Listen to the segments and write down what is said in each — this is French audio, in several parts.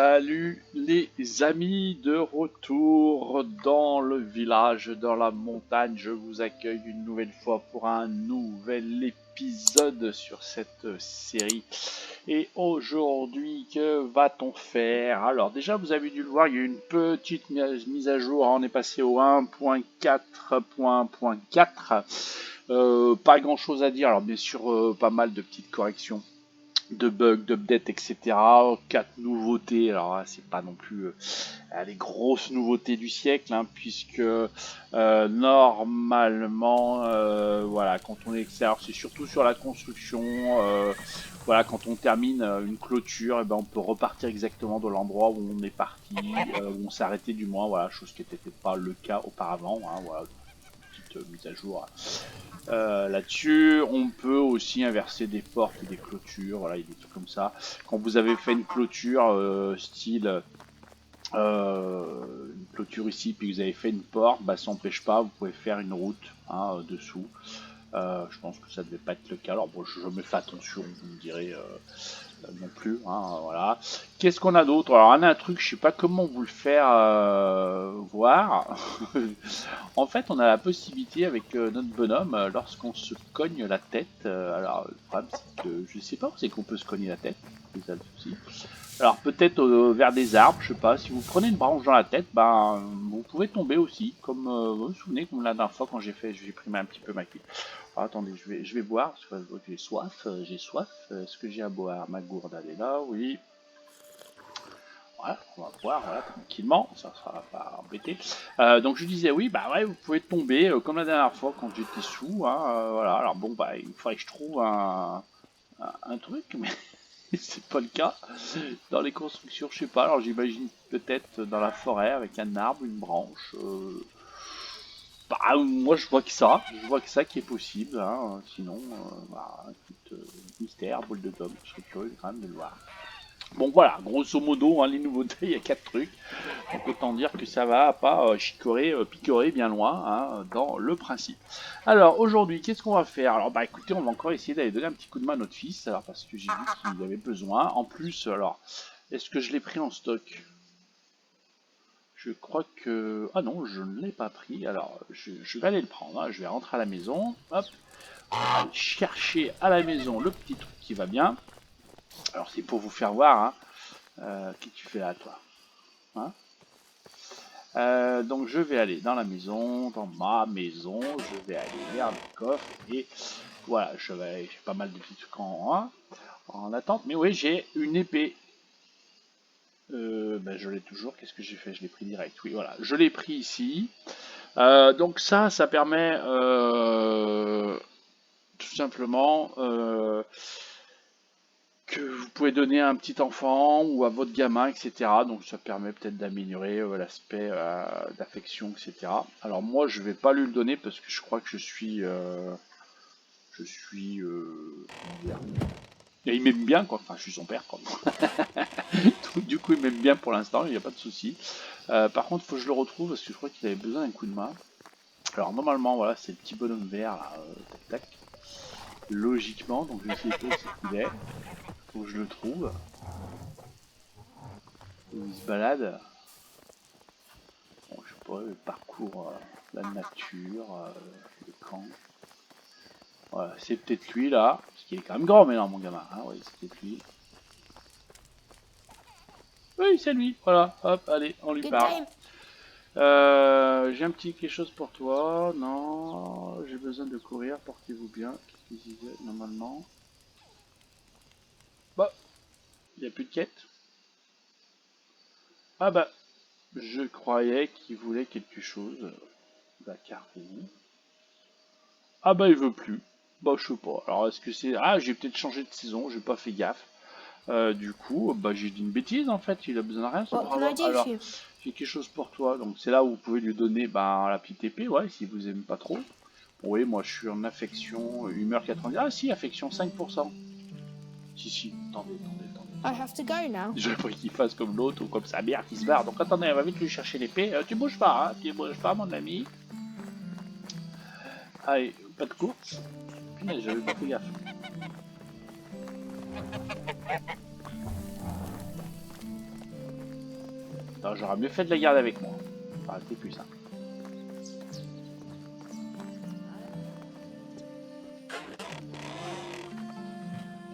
Salut les amis, de retour dans le village, dans la montagne. Je vous accueille une nouvelle fois pour un nouvel épisode sur cette série. Et aujourd'hui, que va-t-on faire? Alors déjà, vous avez dû le voir, il y a eu une petite mise à jour. On est passé au 1.4.1.4. Pas grand-chose à dire. Alors bien sûr, pas mal de petites corrections de bugs, d'updates, etc. 4 nouveautés, alors c'est pas non plus les grosses nouveautés du siècle, hein, puisque normalement, voilà, quand on est extérieur, c'est surtout sur la construction, voilà, quand on termine une clôture, et ben on peut repartir exactement de l'endroit où on est parti, où on s'est arrêté du moins, voilà, chose qui n'était pas le cas auparavant, hein, voilà, petite mise à jour là-dessus. On peut aussi inverser des portes et des clôtures, voilà, il y a des trucs comme ça. Quand vous avez fait une clôture style une clôture ici, puis vous avez fait une porte, bah, ça n'empêche pas, vous pouvez faire une route hein, dessous. Je pense que ça devait pas être le cas. Alors bon, je me fais attention, vous me direz non plus. Hein, voilà. Qu'est-ce qu'on a d'autre? Alors on a un truc, je sais pas comment vous le faire voir. En fait, on a la possibilité avec notre bonhomme, lorsqu'on se cogne la tête. Alors le problème c'est que je sais pas où c'est qu'on peut se cogner la tête. C'est ça le souci. Alors peut-être vers des arbres, je sais pas. Si vous prenez une branche dans la tête, ben vous pouvez tomber aussi. Comme vous vous souvenez, comme la dernière fois quand j'ai pris un petit peu ma quille. Alors, attendez, je vais boire parce que j'ai soif. J'ai soif. Est-ce que j'ai à boire? Ma gourde elle est là, oui. Voilà, on va boire voilà, tranquillement, ça sera pas embêté. Donc je disais oui, bah ouais, vous pouvez tomber comme la dernière fois quand j'étais sous. Hein, voilà, alors bon, bah il faudrait que je trouve un truc, mais c'est pas le cas. Dans les constructions, je sais pas. Alors j'imagine peut-être dans la forêt avec un arbre, une branche. Bah, moi je vois que ça qui est possible. Hein. Sinon, bah, écoute, mystère, boule de gomme, je serais curieux quand même de le voir. Bon voilà, grosso modo, hein, les nouveautés, il y a 4 trucs. Donc autant dire que ça va pas picorer bien loin hein, dans le principe. Alors aujourd'hui, qu'est-ce qu'on va faire? Alors bah écoutez, on va encore essayer d'aller donner un petit coup de main à notre fils, alors parce que j'ai vu qu'il avait besoin. En plus, alors, est-ce que je l'ai pris en stock? Je crois que... Ah non, je ne l'ai pas pris. Alors, je vais aller le prendre. Hein. Je vais rentrer à la maison. Hop. Aller chercher à la maison le petit truc qui va bien. Alors, c'est pour vous faire voir. Hein. Qu'est-ce que tu fais là, toi hein donc, je vais aller dans la maison, dans ma maison. Je vais aller vers le coffre. Et voilà, j'ai pas mal de petits trucs en attente. Mais oui, j'ai une épée. Ben, je l'ai toujours. Qu'est-ce que j'ai fait? Je l'ai pris direct. Oui, voilà. Je l'ai pris ici. Donc ça permet tout simplement que vous pouvez donner à un petit enfant ou à votre gamin, etc. Donc ça permet peut-être d'améliorer l'aspect d'affection, etc. Alors moi je vais pas lui le donner parce que je crois que je suis comment dire, et il m'aime bien quoi. Enfin je suis son père quoi. Du coup il m'aime bien pour l'instant, il n'y a pas de souci. Par contre il faut que je le retrouve parce que je crois qu'il avait besoin d'un coup de main. Alors normalement voilà c'est le petit bonhomme vert là, tac tac. Logiquement, donc je vais essayer de trouver ce qu'il est. Faut que je le trouve. Où il se balade. Bon je sais pas, le parcours, la nature, le camp. Voilà, c'est peut-être lui là, parce qu'il est quand même grand maintenant mon gamin, hein, oui c'est peut-être lui. Oui c'est lui, voilà, hop, allez, on lui parle. J'ai un petit quelque chose pour toi. Non, j'ai besoin de courir. Portez-vous bien. Qu'est-ce qu'il disait normalement? Bah, il n'y a plus de quête. Ah bah, je croyais qu'il voulait quelque chose. Bah, carrément. Ah bah, il veut plus. Bah, je sais pas. Alors, est-ce que c'est... Ah, j'ai peut-être changé de saison. J'ai pas fait gaffe. Du coup, bah, j'ai dit une bêtise en fait. Il a besoin de rien, ce brave homme. Alors, j'ai quelque chose pour toi. Donc, c'est là où vous pouvez lui donner bah, la petite épée. Ouais, si vous aimez pas trop. Oui, moi je suis en affection, humeur 90. Ah si, affection 5%. Si, si, attendez. J'aurais pris qu'il fasse comme l'autre ou comme sa mère qui se barre. Donc attendez, on va vite lui chercher l'épée. Tu bouges pas, hein, tu bouges pas mon ami. Allez, pas de course. Punaise, j'avais pas fait gaffe. J'aurais mieux fait de la garder avec moi. Ça aurait été plus simple.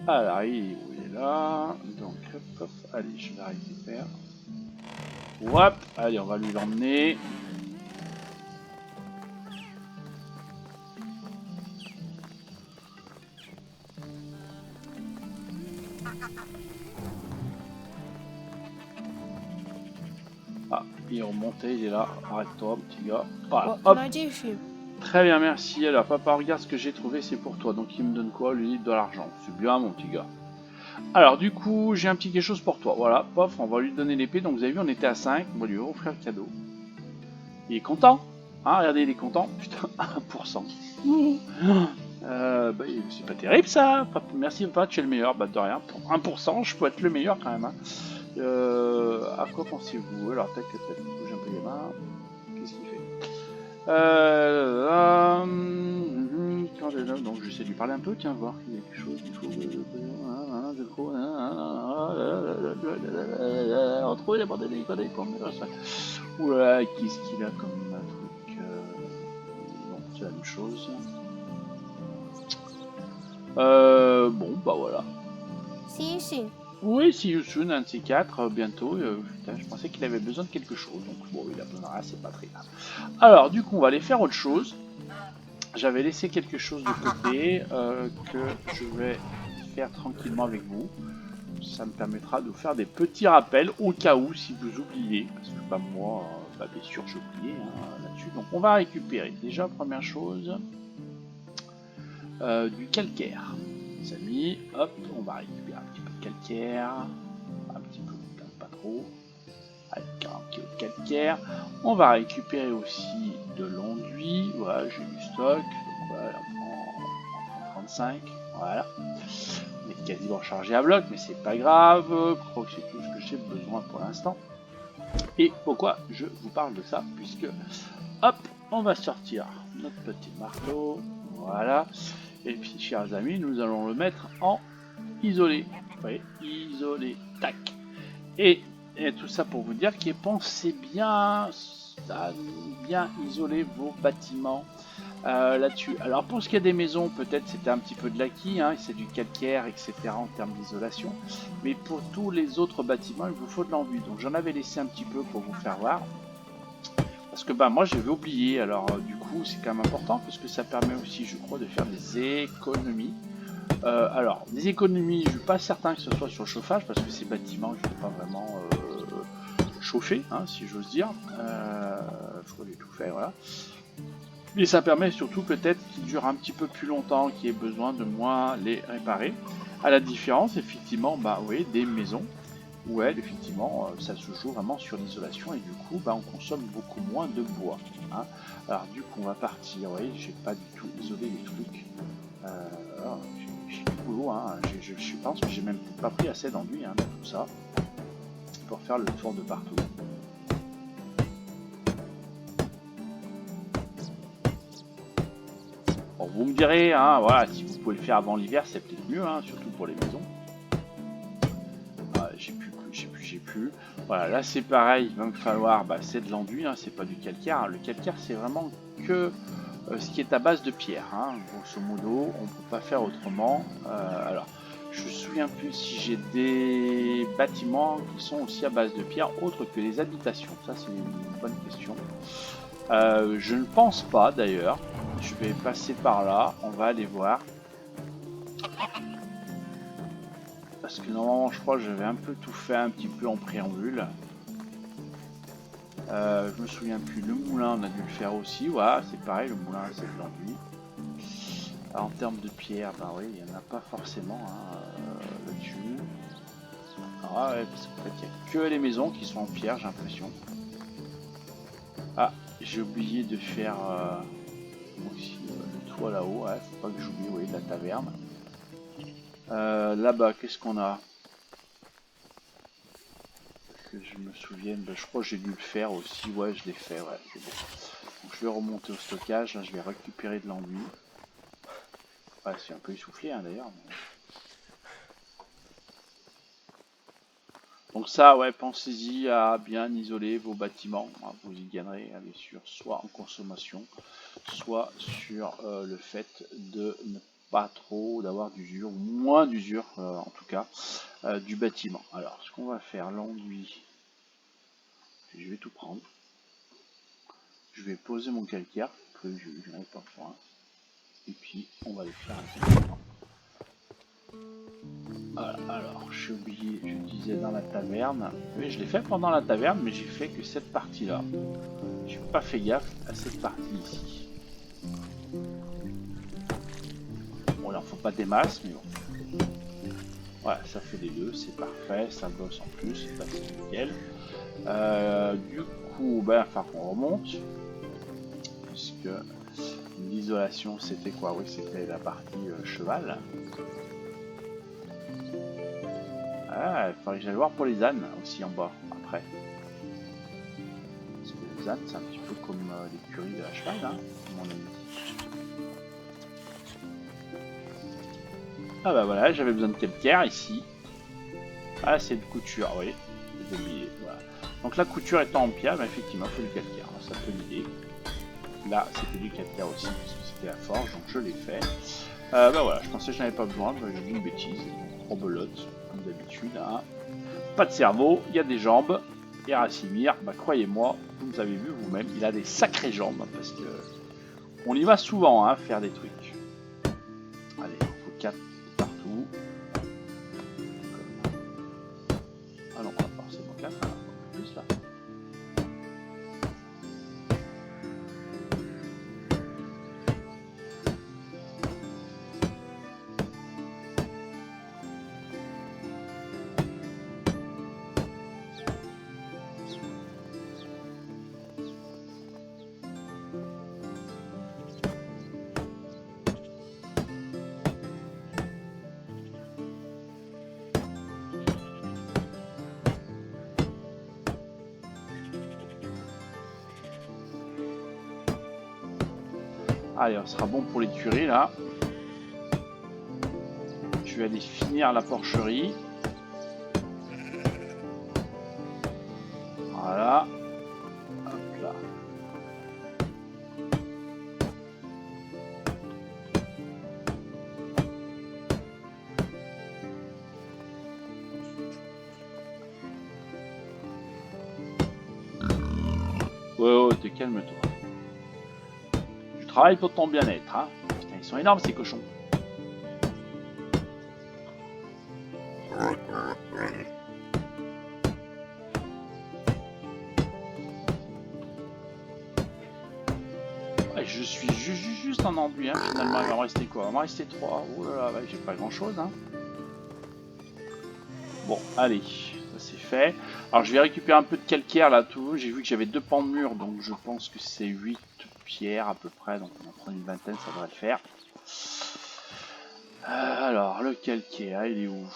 Alors, il est là. Donc, hop, hop. Allez, je la récupère. Hop. Allez, on va lui l'emmener. Ah, il est remonté, il est là. Arrête-toi, petit gars. Voilà, hop. Très bien, merci. Alors, papa, regarde ce que j'ai trouvé, c'est pour toi. Donc, il me donne quoi, lui? De l'argent. C'est bien, mon petit gars. Alors, du coup, j'ai un petit quelque chose pour toi. Voilà, pof, on va lui donner l'épée. Donc, vous avez vu, on était à 5. On va lui offrir le cadeau. Il est content. Hein, regardez, il est content. Putain, 1%. Bah, c'est pas terrible, ça. Merci, papa, tu es le meilleur. Bah, de rien. Pour 1%, je peux être le meilleur, quand même. Hein. À quoi pensez-vous? Alors, tac, tac, bouge un peu les mains. Qu'est-ce qu'il fait? Donc j'essaie de lui parler un peu, tiens, voir qu'il y a quelque chose, il faut retrouver les bordels des conneries pour me ça. Oula, qu'est-ce qu'il a comme un truc bon, c'est la même chose. Bon, bah voilà. See you soon. Oui, see you soon, un de ces quatre, bientôt. Putain, je pensais qu'il avait besoin de quelque chose, donc bon, il a besoin de rien, c'est pas très grave. Alors, du coup, on va aller faire autre chose. J'avais laissé quelque chose de côté que je vais faire tranquillement avec vous. Ça me permettra de vous faire des petits rappels au cas où si vous oubliez. Parce que bah, moi, bah, bien sûr, j'ai oublié hein, là-dessus. Donc on va récupérer déjà, première chose, du calcaire. Les amis, hop, on va récupérer un petit peu de calcaire. Un petit peu, pas trop. Avec 40 kg de calcaire. On va récupérer aussi de l'enduit. Voilà, j'ai du stock. Donc voilà, on prend 35. Voilà. On est quasiment chargé à bloc, mais c'est pas grave. Je crois que c'est tout ce que j'ai besoin pour l'instant. Et pourquoi je vous parle de ça? Puisque, hop, on va sortir notre petit marteau. Voilà. Et puis, chers amis, nous allons le mettre en isolé. Vous voyez, isolé. Tac. Et tout ça pour vous dire qu'il pensez bien à bien isoler vos bâtiments là-dessus. Alors pour ce qui est des maisons, peut-être c'était un petit peu de l'acquis, hein, c'est du calcaire, etc. en termes d'isolation. Mais pour tous les autres bâtiments, il vous faut de l'enduit. Donc j'en avais laissé un petit peu pour vous faire voir. Parce que bah moi j'avais oublié, alors du coup c'est quand même important parce que ça permet aussi je crois de faire des économies. Alors, des économies, je ne suis pas certain que ce soit sur le chauffage, parce que ces bâtiments, je ne vais pas vraiment chauffer, hein, si j'ose dire. Je crois que j'ai tout fait, voilà. Mais ça permet surtout peut-être qu'ils durent un petit peu plus longtemps, qu'il y ait besoin de moins les réparer. À la différence, effectivement, bah oui, des maisons, où elles, effectivement, ça se joue vraiment sur l'isolation, et du coup, bah, on consomme beaucoup moins de bois. Hein. Alors du coup, on va partir, vous voyez, j'ai pas du tout isolé les trucs. Alors, j'ai du boulot, hein. Je pense que j'ai même pas pris assez d'enduit hein, dans tout ça pour faire le tour de partout. Bon, vous me direz, hein, voilà, si vous pouvez le faire avant l'hiver, c'est peut-être mieux, hein, surtout pour les maisons. J'ai plus. Voilà, là c'est pareil, il va me falloir, bah, c'est de l'enduit, hein, c'est pas du calcaire. Le calcaire, c'est vraiment que ce qui est à base de pierre. Hein. Grosso modo, on ne peut pas faire autrement. Alors, je me souviens plus si j'ai des bâtiments qui sont aussi à base de pierre, autres que les habitations. Ça, c'est une bonne question. Je ne pense pas d'ailleurs. Je vais passer par là. On va aller voir. Parce que normalement, je crois que j'avais un peu tout fait un petit peu en préambule. Je me souviens plus. Le moulin, on a dû le faire aussi. Voilà, c'est pareil. Le moulin, c'est de l'enduit. En termes de pierre, bah oui, il n'y en a pas forcément hein, là-dessus. Ah ouais, parce qu'en fait, il n'y a que les maisons qui sont en pierre, j'ai l'impression. Ah, j'ai oublié de faire aussi le toit là-haut. Ouais, faut pas que j'oublie, oui, la taverne. Là-bas, qu'est-ce qu'on a? Que je me souvienne, bah, je crois que j'ai dû le faire aussi. Ouais, je l'ai fait, ouais, c'est bon. Donc je vais remonter au stockage, là, je vais récupérer de l'enduit. Ouais, c'est un peu essoufflé hein, d'ailleurs. Mais... Donc ça, ouais, pensez-y à bien isoler vos bâtiments. Hein, vous y gagnerez, hein, bien sûr, soit en consommation, soit sur le fait de ne pas trop d'avoir d'usure, ou moins d'usure en tout cas, du bâtiment. Alors, ce qu'on va faire, l'enduit, je vais tout prendre. Je vais poser mon calcaire, que je n'avais pas point. Et puis, on va les faire un. Voilà, alors, j'ai oublié, je disais dans la taverne. Oui, je l'ai fait pendant la taverne, mais j'ai fait que cette partie-là. J'ai pas fait gaffe à cette partie ici. Bon, il en faut pas des masses, mais bon. Voilà, ça fait les deux, c'est parfait, ça bosse en plus, bah, c'est nickel. Du coup, ben, enfin, on remonte, puisque l'isolation, c'était quoi? Oui, c'était la partie cheval. Ah, il faudrait que j'aille voir pour les ânes aussi en bas, après. Parce que les ânes, c'est un petit peu comme l'écurie de la cheval, hein, comme on a dit. Ah bah voilà, j'avais besoin de calcaire ici. Ah, c'est une couture, oui. J'ai oublié, voilà. Donc la couture étant en pierre, bah, effectivement, il faut du calcaire. Ça peut l'idée. Là, c'était du calcaire aussi, parce que c'était la forge, donc je l'ai fait. Bah voilà, je pensais que je n'avais pas besoin, j'ai dit une bêtise. Rebelote, comme d'habitude. Hein. Pas de cerveau, il y a des jambes. Et Racimir, bah croyez-moi, vous avez vu vous-même, il a des sacrées jambes, parce que on y va souvent, hein, faire des trucs. Allez, il faut 4 partout. Ah non, pas forcément 4, hein, plus là. Allez, on sera bon pour les tueries là. Je vais aller finir la porcherie. Voilà. Hop là. Ouais, ouais, calme-toi. Je travaille pour ton bien-être, hein. Putain, ils sont énormes ces cochons. Ouais, je suis juste en enduit, hein. Finalement, il va me rester quoi? Il va me rester 3. Oh là là, ouais, j'ai pas grand-chose, hein. Bon, allez, ça c'est fait. Alors, je vais récupérer un peu de calcaire là, tout. J'ai vu que j'avais 2 pans de mur, donc je pense que c'est 8 pierres à peu près. Donc, on va prendre une vingtaine, ça devrait le faire. Alors, le calcaire, il est où?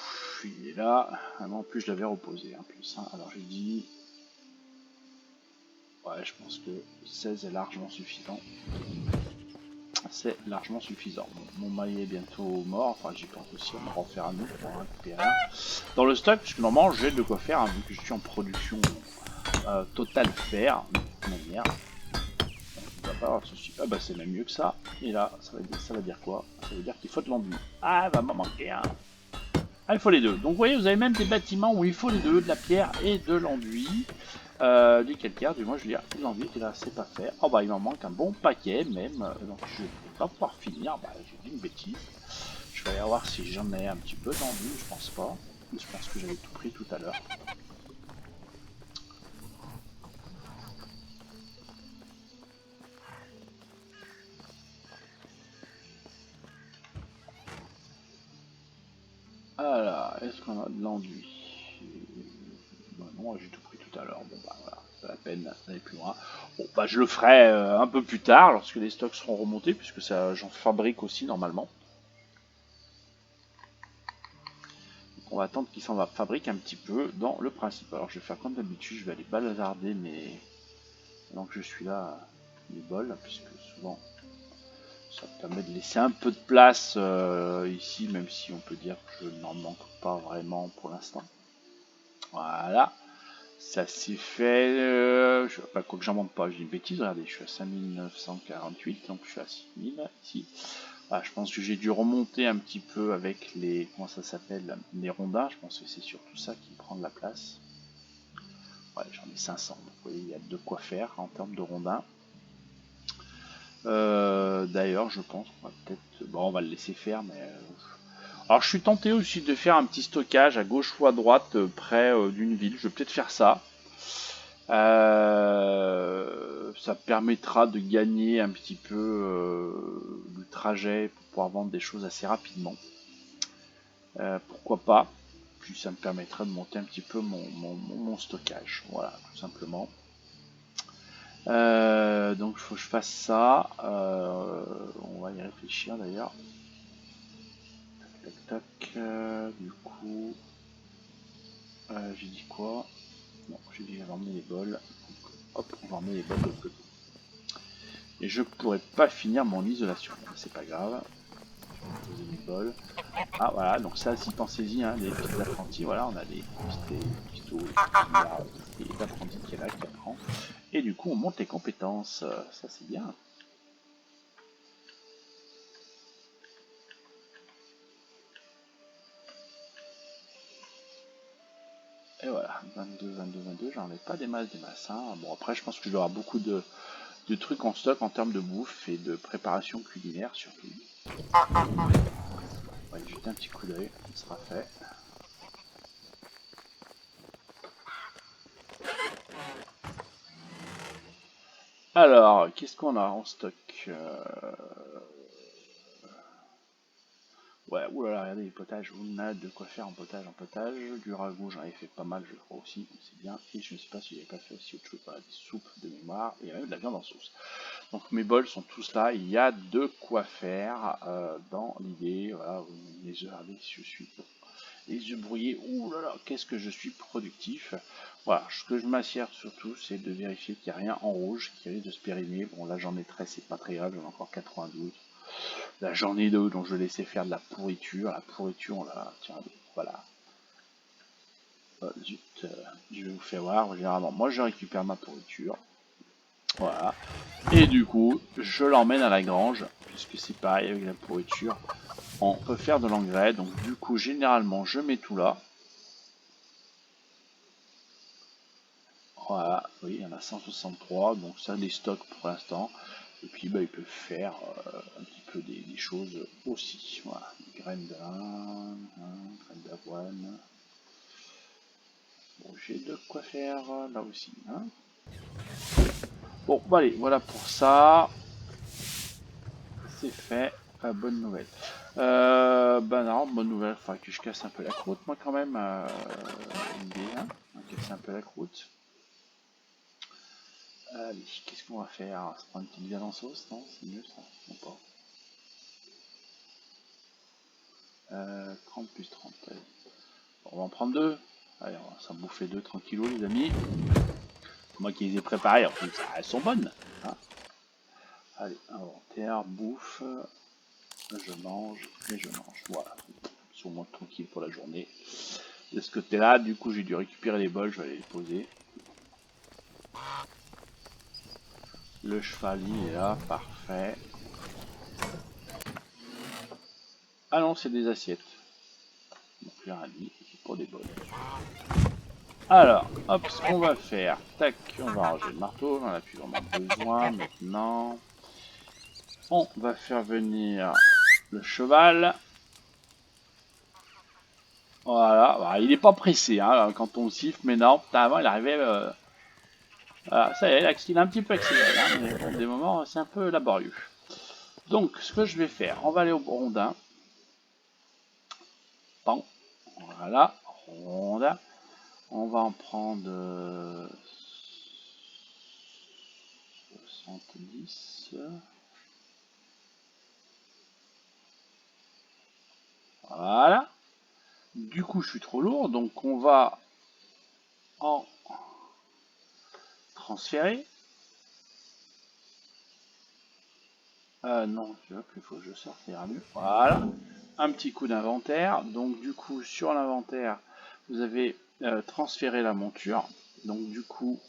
Il est là. Ah non, en plus, je l'avais reposé en plus. Hein. Alors, j'ai dit. Ouais, je pense que 16 est largement suffisant. C'est largement suffisant. Bon, mon maillet est bientôt mort. Enfin, j'y pense aussi à me refaire un autre pour en récupérer un. Dans le stock, puisque normalement, j'ai de quoi faire, hein, vu que je suis en production totale fer, de toute manière. On va pas avoir de soucis. Ah bah, c'est même mieux que ça. Et là, ça va dire quoi? Ça veut dire qu'il faut de l'enduit. Ah, va m'en manquer un. Ah, il faut les deux. Donc vous voyez, vous avez même des bâtiments où il faut les deux, de la pierre et de l'enduit. Du calcaire, du moins je veux dire, de l'enduit, et là c'est pas fait. Oh bah il m'en manque un bon paquet même, donc je vais pas pouvoir finir, bah j'ai dit une bêtise. Je vais aller voir si j'en ai un petit peu d'enduit, je pense pas. Je pense que j'avais tout pris tout à l'heure. Alors, est-ce qu'on a de l'enduit? Bah non, j'ai tout pris tout à l'heure, bon bah voilà, c'est pas la peine d'aller plus loin. Bon bah je le ferai un peu plus tard, lorsque les stocks seront remontés, puisque ça j'en fabrique aussi normalement. Donc on va attendre qu'il s'en fabrique un petit peu dans le principe. Alors je vais faire comme d'habitude, je vais aller bazarder mais donc je suis là, mes bols, puisque souvent ça me permet de laisser un peu de place ici, même si on peut dire que je n'en manque pas vraiment pour l'instant. Voilà. Ça s'est fait. Pas quoi que j'en monte pas, j'ai une bêtise. Regardez, je suis à 5948, donc je suis à 6000 ici. Voilà, je pense que j'ai dû remonter un petit peu avec les. Comment ça s'appelle? Les rondins. Je pense que c'est surtout ça qui prend de la place. Ouais, j'en ai 500. Donc, vous voyez, il y a de quoi faire en termes de rondins. D'ailleurs, je pense qu'on va peut-être. Bon, on va le laisser faire, mais. Alors, je suis tenté aussi de faire un petit stockage à gauche ou à droite près d'une ville. Je vais peut-être faire ça. Ça permettra de gagner un petit peu le trajet pour pouvoir vendre des choses assez rapidement. Pourquoi pas. Puis ça me permettra de monter un petit peu mon stockage. Voilà, tout simplement. Donc il faut que je fasse ça. On va y réfléchir d'ailleurs. Tac tac tac. Du coup, j'ai dit quoi? Non, j'ai dit j'avais emmené les bols. Hop, on va emmener les bols de l'autre côté. Et je pourrais pas finir mon isolation. C'est pas grave. Je vais poser mes bols. Ah voilà, donc ça, si pensez-y, hein, les petits apprentis, voilà, on a des pistos, des apprentis qui est là, qui apprend. Et du coup, on monte les compétences. Ça, c'est bien. Et voilà, 22, 22, 22, j'en ai pas des masses, hein. Bon, après, je pense que je vais avoir beaucoup de trucs en stock en termes de bouffe et de préparation culinaire, surtout. On va y jeter un petit coup d'œil, ce sera fait. Alors, qu'est-ce qu'on a en stock? Ouais, oulala, regardez les potages, on a de quoi faire en potage, Du ragoût, j'en ai fait pas mal, je crois aussi, c'est bien. Et je ne sais pas si j'avais pas fait aussi autre chose, voilà, des soupes de mémoire, et même de la viande en sauce. Donc mes bols sont tous là, il y a de quoi faire dans l'idée, voilà, les œufs, regardez, je suis les œufs brouillés, oulala, qu'est-ce que je suis productif. Voilà, ce que je m'assure surtout, c'est de vérifier qu'il n'y a rien en rouge qui risque de se périmer. Bon, là j'en ai 13, c'est pas très grave, j'en ai encore 92. Là j'en ai deux, donc je vais laisser faire de la pourriture. La pourriture, on la. Tiens, voilà. Zut, je vais vous faire voir. Généralement, moi je récupère ma pourriture. Voilà. Et du coup, je l'emmène à la grange, puisque c'est pareil avec la pourriture. On peut faire de l'engrais, donc du coup, généralement, je mets tout là. Voilà, oui, il y en a 163, donc ça, les stocks pour l'instant. Et puis, bah, il peut faire un petit peu des choses aussi. Voilà, des graines d'Inde, graines d'avoine. Bon, j'ai de quoi faire là aussi. Hein. Bon, bah, allez, voilà pour ça. C'est fait. Bonne nouvelle. Bah non, bonne nouvelle. Il faudrait que je casse un peu la croûte, moi, quand même. L'idée, hein. On va casser un peu la croûte. Allez, qu'est-ce qu'on va faire? On va se prendre une petite viande en sauce, non? C'est mieux ça? Non pas. 30 plus 30. Allez. Bon, on va en prendre deux. Allez, on va s'en bouffer deux tranquillos, les amis. C'est moi qui les ai préparées, en plus, elles sont bonnes. Hein. Allez, inventaire, bouffe. Je mange et je mange. Voilà. Ils sont moins tranquilles pour la journée. De ce côté-là, du coup, j'ai dû récupérer les bols, je vais aller les poser. Le cheval, il est là, parfait. Ah non, c'est des assiettes. Donc, j'ai rien dit, c'est pour des bols. Alors, hop, ce qu'on va faire, tac, on va ranger le marteau, on a plus vraiment besoin maintenant. On va faire venir le cheval. Voilà, bah, il n'est pas pressé hein, quand on siffle, mais non, avant il arrivait. Voilà, ça y est, il a un petit peu accéléré, hein, mais bon, des moments c'est un peu laborieux. Donc, ce que je vais faire, on va aller au rondin. Pan, voilà, rondin. On va en prendre 70. Voilà. Du coup, je suis trop lourd, donc on va en transférer. Non, tu vois qu'il faut que je sorte, ça ira mieux. Voilà. Un petit coup d'inventaire. Donc du coup, sur l'inventaire, vous avez transférer la monture. Donc du coup,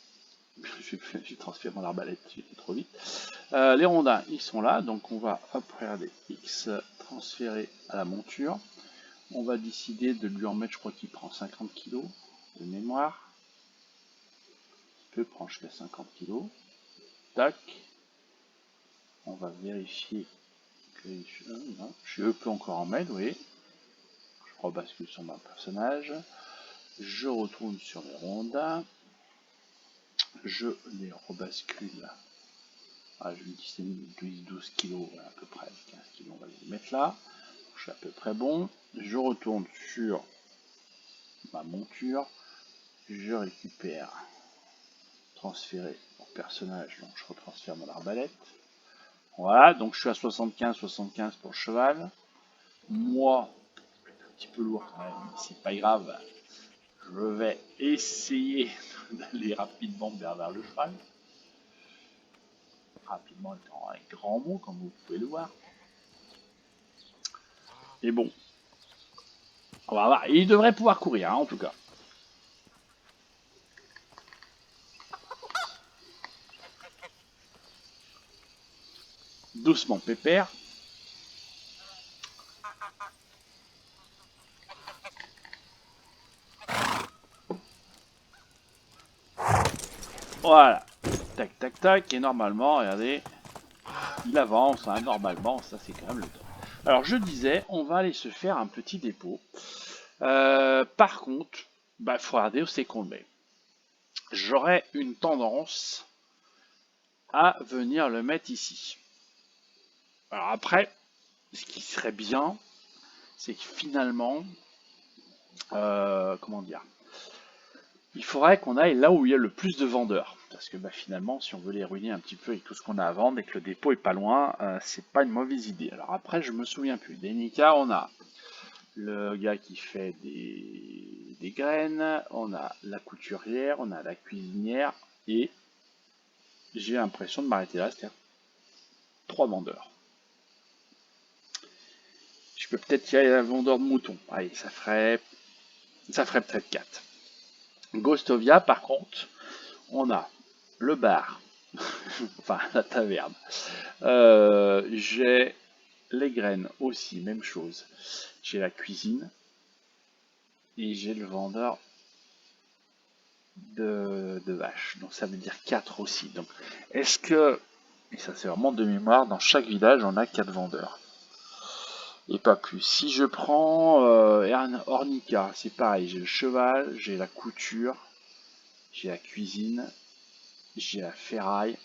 j'ai transféré mon arbalète, j'ai fait trop vite. Les rondins, ils sont là, donc on va, hop, regarder, X transférer à la monture. On va décider de lui en mettre, je crois qu'il prend 50 kg de mémoire. Il peut prendre jusqu'à 50 kg. Tac. On va vérifier que je peux encore en mettre, oui. Je rebascule sur mon personnage. Je retourne sur les rondins. Je les rebascule. Ah, je dis 12 kg à peu près, 15 kg, on va les mettre là. Je suis à peu près bon. Je retourne sur ma monture. Je récupère, transférer mon personnage, donc je retransfère mon arbalète. Voilà, donc je suis à 75 pour le cheval. Moi, un petit peu lourd quand même, mais c'est pas grave. Je vais essayer d'aller rapidement vers le cheval. Rapidement étant un grand mot, comme vous pouvez le voir. Et bon, on va voir. Il devrait pouvoir courir, hein, en tout cas. Doucement, pépère. Voilà. Tac, tac, tac. Et normalement, regardez, il avance, hein, normalement, ça c'est quand même le top. Alors je disais, on va aller se faire un petit dépôt. Par contre, il faut regarder où c'est qu'on le met. J'aurais une tendance à venir le mettre ici. Alors après, ce qui serait bien, c'est que finalement, comment dire, il faudrait qu'on aille là où il y a le plus de vendeurs. Parce que finalement, si on veut les ruiner un petit peu avec tout ce qu'on a à vendre et que le dépôt est pas loin, c'est pas une mauvaise idée. Alors après, je me souviens plus. Des Nika, on a le gars qui fait des graines, on a la couturière, on a la cuisinière, et j'ai l'impression de m'arrêter là, c'est-à-dire 3 vendeurs. Je peux peut-être y aller à la vendeur de moutons. Allez, ça ferait peut-être 4. Ghostovia, par contre, on a le bar, enfin la taverne. J'ai les graines aussi, même chose. J'ai la cuisine et j'ai le vendeur de vaches. Donc ça veut dire 4 aussi. Donc est-ce que, et ça c'est vraiment de mémoire, dans chaque village on a 4 vendeurs. Et pas plus. Si je prends Ornica, c'est pareil, j'ai le cheval, j'ai la couture, j'ai la cuisine, j'ai la ferraille,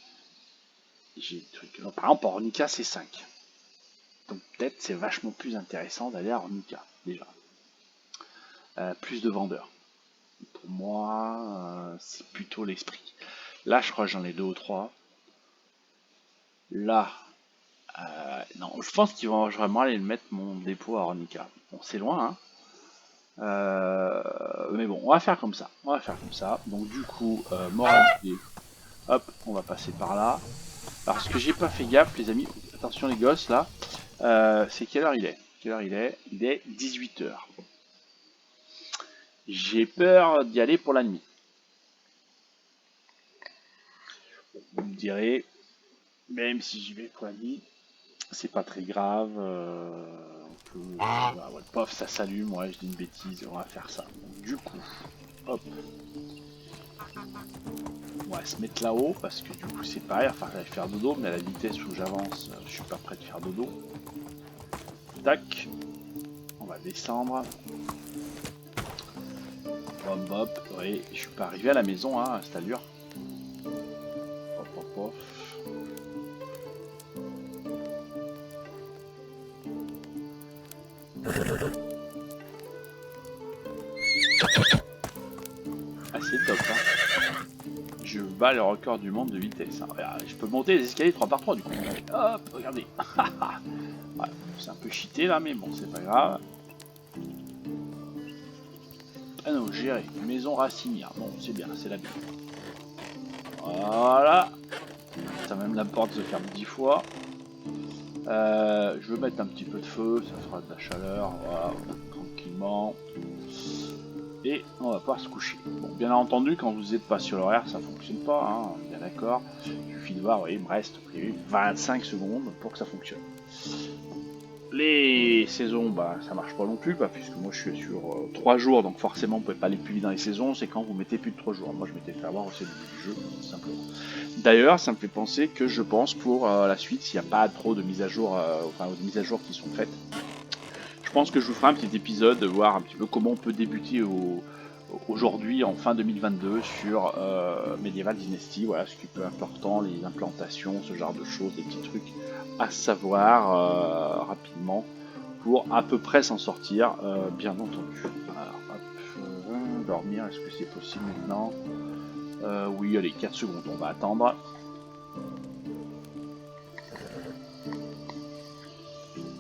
j'ai le truc. Donc, par exemple, Ornica c'est 5. Donc peut-être c'est vachement plus intéressant d'aller à Ornica, déjà. Plus de vendeurs. Pour moi, c'est plutôt l'esprit. Là, je crois que j'en ai 2 ou 3. Là, non, je pense qu'ils vont vraiment aller mettre mon dépôt à Ornica. Bon, c'est loin, hein. Mais bon, on va faire comme ça. On va faire comme ça. Donc du coup, moralité. Hop, on va passer par là. Parce que j'ai pas fait gaffe, les amis. Attention les gosses, là. C'est quelle heure il est? Quelle heure il est? Il est 18h. J'ai peur d'y aller pour la nuit. Vous me direz, même si j'y vais pour la nuit, c'est pas très grave. Ouais, pof, ça s'allume. Ouais, je dis une bêtise. On va faire ça. Donc, du coup, hop. On va se mettre là-haut parce que du coup c'est pareil, enfin j'allais faire dodo, mais à la vitesse où j'avance, je suis pas prêt de faire dodo. Tac, on va descendre. Hop hop, oui, je suis pas arrivé à la maison hein, à cette allure. Hop hop hop. Ah c'est top hein. Je bats le record du monde de vitesse. Hein. Je peux monter les escaliers 3 par 3 du coup. Hop, regardez. Ouais, c'est un peu cheaté là, mais bon, c'est pas grave. Ah non, géré. Maison racinière. Bon, c'est bien, c'est la bien. Voilà. Putain, même la porte se ferme 10 fois. Je veux mettre un petit peu de feu, ça fera de la chaleur. Voilà, tranquillement. Et on va pouvoir se coucher. Bon, bien entendu, quand vous n'êtes pas sur l'horaire, ça fonctionne pas, hein, bien d'accord. Il suffit de voir, oui, il me reste 25 secondes pour que ça fonctionne. Les saisons, bah, ça marche pas non plus, bah, puisque moi je suis sur 3 jours, donc forcément vous pouvez pas aller plus vite dans les saisons, c'est quand vous mettez plus de 3 jours. Moi je m'étais fait avoir aussi au début du jeu, tout simplement. D'ailleurs, ça me fait penser que je pense pour la suite, s'il n'y a pas trop de mises à jour, de mises à jour qui sont faites, je pense que je vous ferai un petit épisode, voir un petit peu comment on peut débuter aujourd'hui en fin 2022 sur Medieval Dynasty, voilà ce qui est peu important, les implantations, ce genre de choses, des petits trucs à savoir rapidement pour à peu près s'en sortir, bien entendu. Alors, hop, dormir, est-ce que c'est possible maintenant? Oui, allez, 4 secondes, on va attendre.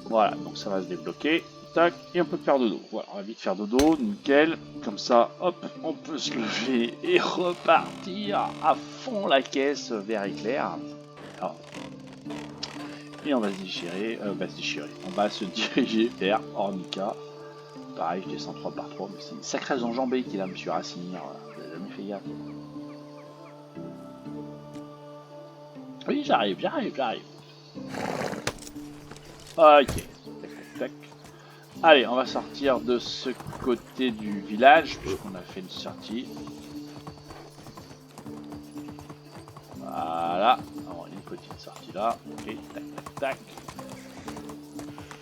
Voilà, donc ça va se débloquer. Tac, et on peut faire dodo. Voilà, on va vite faire dodo, nickel. Comme ça, hop, on peut se lever et repartir à fond la caisse vers éclair. Alors, et on va se déchirer, on va se diriger vers Ornica. Pareil, je descends 3 par 3, mais c'est une sacrée enjambée qu'il a, monsieur Racine. J'ai jamais fait gaffe. Oui, j'arrive. Ok, tac, tac, tac. Allez, on va sortir de ce côté du village, puisqu'on a fait une sortie. Voilà, alors, une petite sortie là. Ok, tac, tac, tac.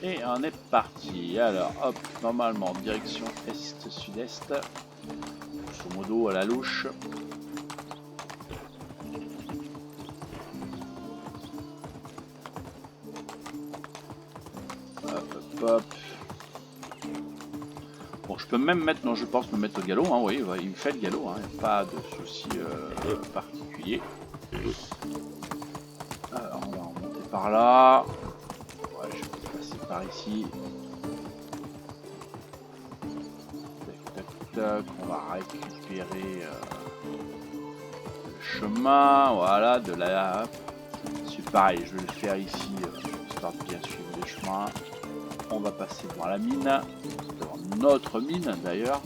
Et on est parti. Alors, hop, normalement, direction est-sud-est. Grosso modo, à la louche. Hop, hop, hop. Bon, je peux même mettre, non, je pense me mettre au galop, hein, oui, il me fait le galop, hein, pas de souci particulier. Alors, on va remonter par là. Ouais, je vais passer par ici. Tac, tac, tac, on va récupérer le chemin, voilà, de la... C'est pareil, je vais le faire ici, histoire de bien suivre les chemins. On va passer devant la mine, devant notre mine d'ailleurs,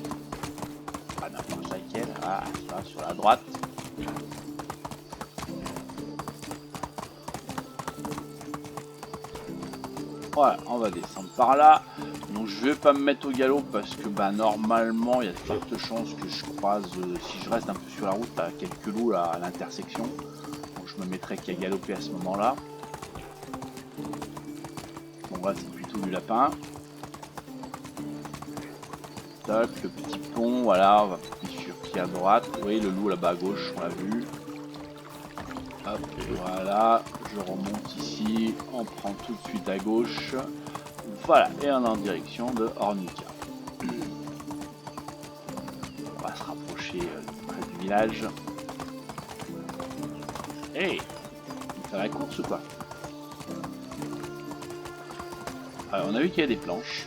pas n'importe laquelle, ah, ça, sur la droite. Voilà, on va descendre par là. Donc je vais pas me mettre au galop parce que bah normalement il y a de fortes chances que je croise, si je reste un peu sur la route, à quelques loups là, à l'intersection. Donc je me mettrai qu'à galoper à ce moment-là. Bon là c'est plutôt du lapin. Tac, le petit pont, voilà, on va bifurquer à droite. Vous voyez le loup là-bas à gauche, on l'a vu. Hop, voilà, je remonte ici, on prend tout de suite à gauche. Voilà, et on est en direction de Ornica. On va se rapprocher près du village. Hey, ça va la course ou quoi? Alors, on a vu qu'il y a des planches.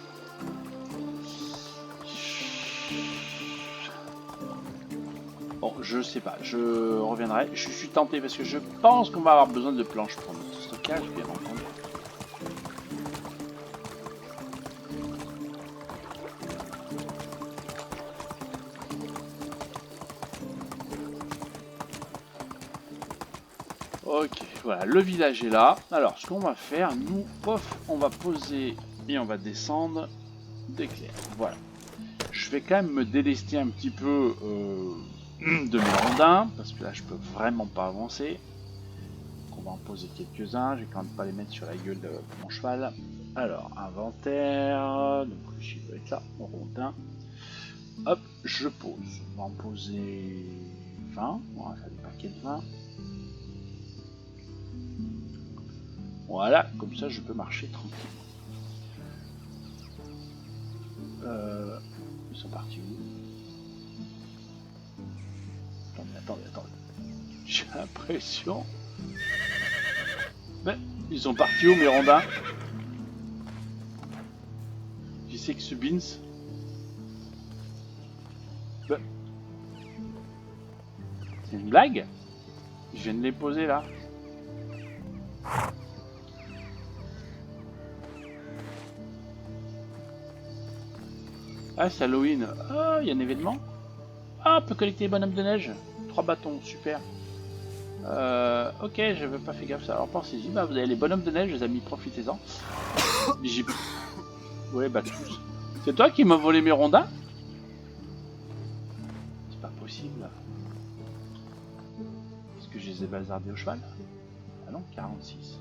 Bon, je sais pas, je reviendrai. Je suis tenté parce que je pense qu'on va avoir besoin de planches pour notre stockage, bien entendu. Ok, voilà, le village est là. Alors, ce qu'on va faire, nous, pof, on va poser et on va descendre d'éclair. Voilà. Je vais quand même me délester un petit peu de mes rondins, parce que là, je peux vraiment pas avancer. Donc, on va en poser quelques-uns. Je vais quand même pas les mettre sur la gueule de mon cheval. Alors, inventaire. Donc, je vais être là, mon rondin. Hop, je pose. On va en poser 20. On va faire des paquets de 20. Voilà, comme ça je peux marcher tranquille. Ils sont partis où? Attendez. J'ai l'impression... Mais ils sont partis où mes rondins? Qui c'est que ce Beans? Ben... C'est une blague? Je viens de les poser là. Ah, c'est Halloween. Ah, il y a un événement. Ah, on peut collecter les bonhommes de neige. 3 bâtons, super. Ok, j'avais pas fait gaffe ça. Alors pensez-y, bah vous avez les bonhommes de neige, les amis, profitez-en. J'ai... Ouais, bah tous. C'est toi qui m'as volé mes rondins? C'est pas possible. Est-ce que je les ai bazardés au cheval? Ah non, 46.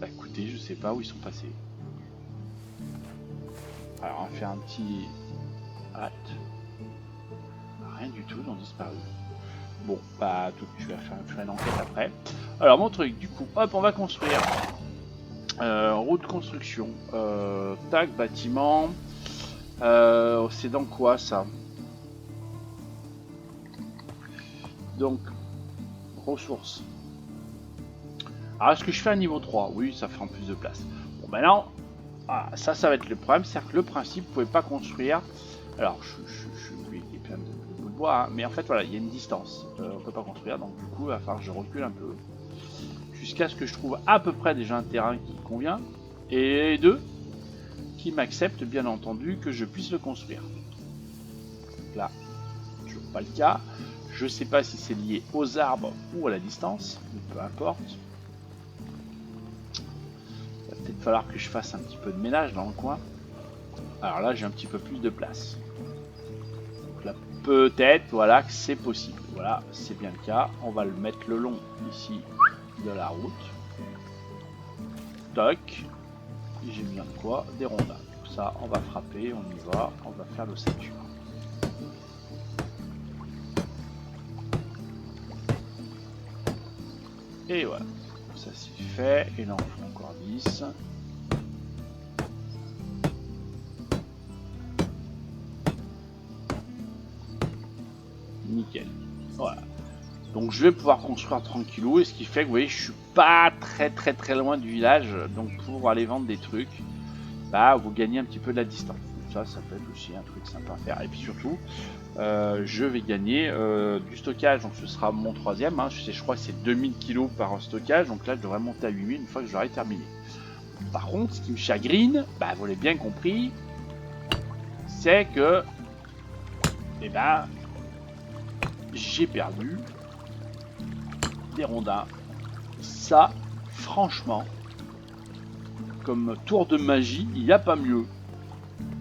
Bah écoutez, je sais pas où ils sont passés. Alors on va faire un petit hâte. Rien du tout, ils ont disparu. Bon, bah tout, je vais faire une enquête après. Alors mon truc, du coup, hop, on va construire. Route construction. Tac, bâtiment. C'est dans quoi ça? Donc, ressources. Alors est-ce que je fais un niveau 3? Oui, ça fera en plus de place. Bon, maintenant, ça va être le problème. C'est-à-dire que le principe, vous pouvez pas construire. Alors, oui, il y a plein de bouts de bois, hein, mais en fait, voilà, il y a une distance. On peut pas construire, donc du coup, il va falloir que je recule un peu. Jusqu'à ce que je trouve à peu près déjà un terrain qui convient. Et deux, qui m'accepte bien entendu que je puisse le construire. Donc là, toujours pas le cas. Je sais pas si c'est lié aux arbres ou à la distance, mais peu importe. Il va peut-être falloir que je fasse un petit peu de ménage dans le coin. Alors là, j'ai un petit peu plus de place. Donc là, peut-être, voilà, que c'est possible. Voilà, c'est bien le cas. On va le mettre le long ici de la route. Toc. Et j'ai besoin de quoi? Des rondins. Donc ça, on va frapper, on y va, on va faire l'ossature. Et voilà, ça c'est fait. Et là on fait encore 10. Nickel. Voilà. Donc je vais pouvoir construire tranquillou. Et ce qui fait que vous voyez, je suis pas très loin du village. Donc pour aller vendre des trucs, bah vous gagnez un petit peu de la distance. Ça peut être aussi un truc sympa à faire. Et puis surtout, je vais gagner du stockage. Donc ce sera mon troisième. Hein. Je crois que c'est 2000 kg par stockage. Donc là je devrais monter à 8000 une fois que j'aurai terminé. Par contre, ce qui me chagrine, bah vous l'avez bien compris, c'est que, eh ben, j'ai perdu des rondins. Ça, franchement, comme tour de magie, il n'y a pas mieux.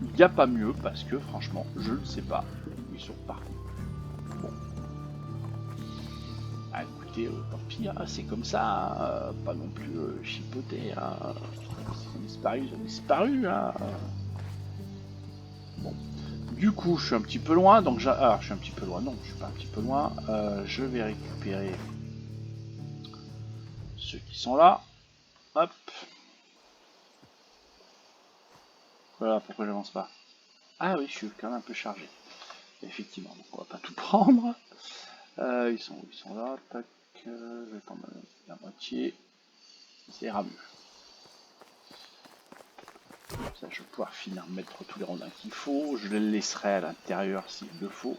Il n'y a pas mieux parce que, franchement, je ne sais pas où ils sont partis. Bon. Ah, écoutez, tant pis, hein, c'est comme ça, hein, pas non plus chipoter. Hein. Ils ont disparu, ils ont disparu. Hein. Bon. Du coup, je suis un petit peu loin, donc alors, je suis un petit peu loin, non, je suis pas un petit peu loin. Je vais récupérer ceux qui sont là. Hop. Voilà, pourquoi j'avance pas. Ah oui, je suis quand même un peu chargé. Effectivement, donc on va pas tout prendre. Ils sont là, tac. Je vais prendre la moitié. Ça ira mieux. Ça, je vais pouvoir finir mettre tous les rondins qu'il faut. Je les laisserai à l'intérieur s'il le faut.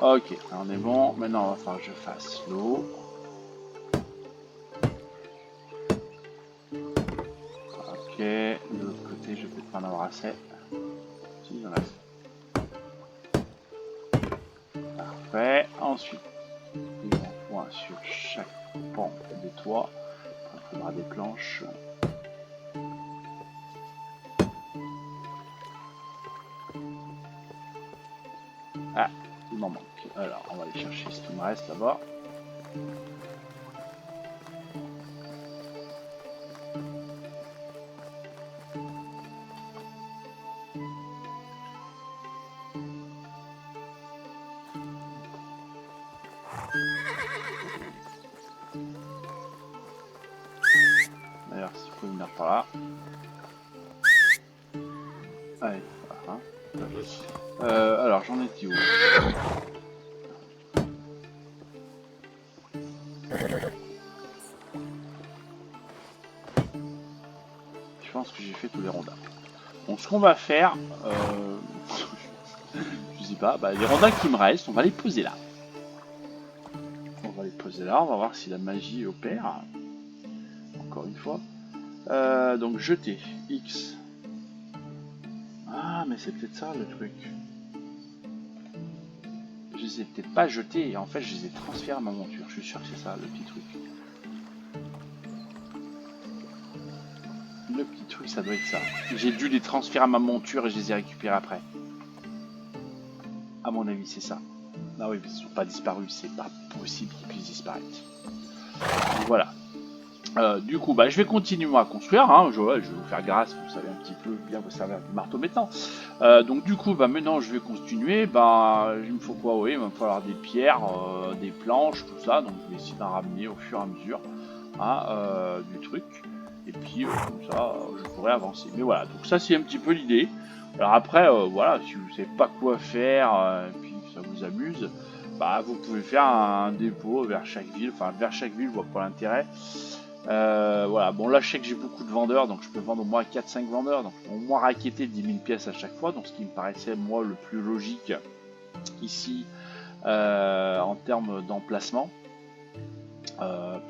Ok, on est bon. Maintenant, il va falloir que je fasse l'eau. Ok, de l'autre côté, je vais peut-être pas en avoir assez. Si, il y en a assez. Parfait. Ensuite, il en faut un sur chaque pan des toits. Il faudra des planches. Ah, il m'en manque. Alors, on va aller chercher ce qui me reste là-bas. Voilà. Allez, voilà. Alors, j'en étais où? Je pense que j'ai fait tous les rondins. Donc, ce qu'on va faire, je sais pas, bah, les rondins qui me restent, on va les poser là. On va les poser là, on va voir si la magie opère. Encore une fois. Donc, jeter. X. Ah, mais c'est peut-être ça le truc. Je les ai peut-être pas jetés et en fait je les ai transférés à ma monture. Je suis sûr que c'est ça le petit truc. Le petit truc, ça doit être ça. J'ai dû les transférer à ma monture et je les ai récupérés après. À mon avis, c'est ça. Ah oui, ils ne sont pas disparus. C'est pas possible qu'ils puissent disparaître. Donc, voilà. Du coup, bah, je vais continuer à construire. Hein. Je vais vous faire grâce. Vous savez un petit peu bien vous servir du marteau maintenant. Donc du coup, bah, maintenant, je vais continuer. Bah, il me faut quoi? Oui, il va me falloir des pierres, des planches, tout ça. Donc je vais essayer d'en ramener au fur et à mesure du truc. Et puis comme ça, je pourrais avancer. Mais voilà, donc ça c'est un petit peu l'idée. Alors après, voilà, si vous savez pas quoi faire, et puis ça vous amuse, bah vous pouvez faire un dépôt vers chaque ville. Enfin, vers chaque ville, je vois pas l'intérêt. Voilà, bon là je sais que j'ai beaucoup de vendeurs, donc je peux vendre au moins 4-5 vendeurs, donc au moins raqueter 10 000 pièces à chaque fois, donc ce qui me paraissait moi le plus logique ici en termes d'emplacement.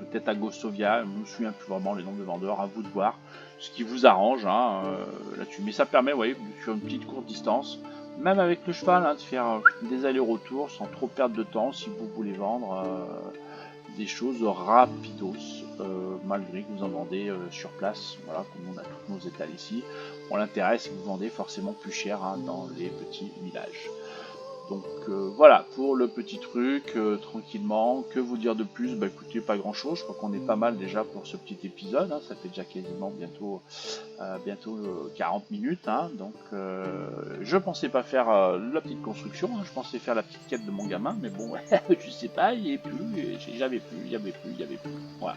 Peut-être à Gostovia, je ne me souviens plus vraiment les noms de vendeurs, à vous de voir ce qui vous arrange là-dessus. Mais ça permet, vous voyez, sur une petite courte distance, même avec le cheval, de faire des allers-retours sans trop perdre de temps si vous voulez vendre des choses rapidos, malgré que vous en vendez sur place. Voilà, comme on a tous nos étals ici. Bon, l'intérêt, c'est que vous vendez forcément plus cher dans les petits villages. Donc voilà pour le petit truc, tranquillement. Que vous dire de plus? Bah écoutez, pas grand chose. Je crois qu'on est pas mal déjà pour ce petit épisode. Ça fait déjà quasiment bientôt 40 minutes. Donc je pensais pas faire la petite construction. Je pensais faire la petite quête de mon gamin. Mais bon, je sais pas, il n'y est plus. J'avais plus, il y avait plus. Voilà.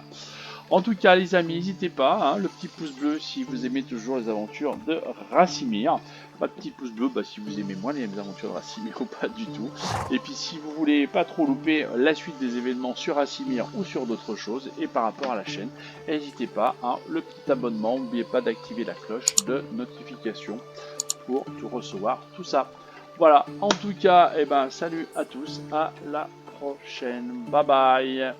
En tout cas, les amis, n'hésitez pas, le petit pouce bleu si vous aimez toujours les aventures de Racimir. Pas de petit pouce bleu si vous aimez moins les aventures de Racimir ou pas du tout. Et puis si vous voulez pas trop louper la suite des événements sur Racimir ou sur d'autres choses et par rapport à la chaîne, n'hésitez pas, le petit abonnement. N'oubliez pas d'activer la cloche de notification pour tout recevoir, tout ça. Voilà, en tout cas, salut à tous, à la prochaine. Bye bye.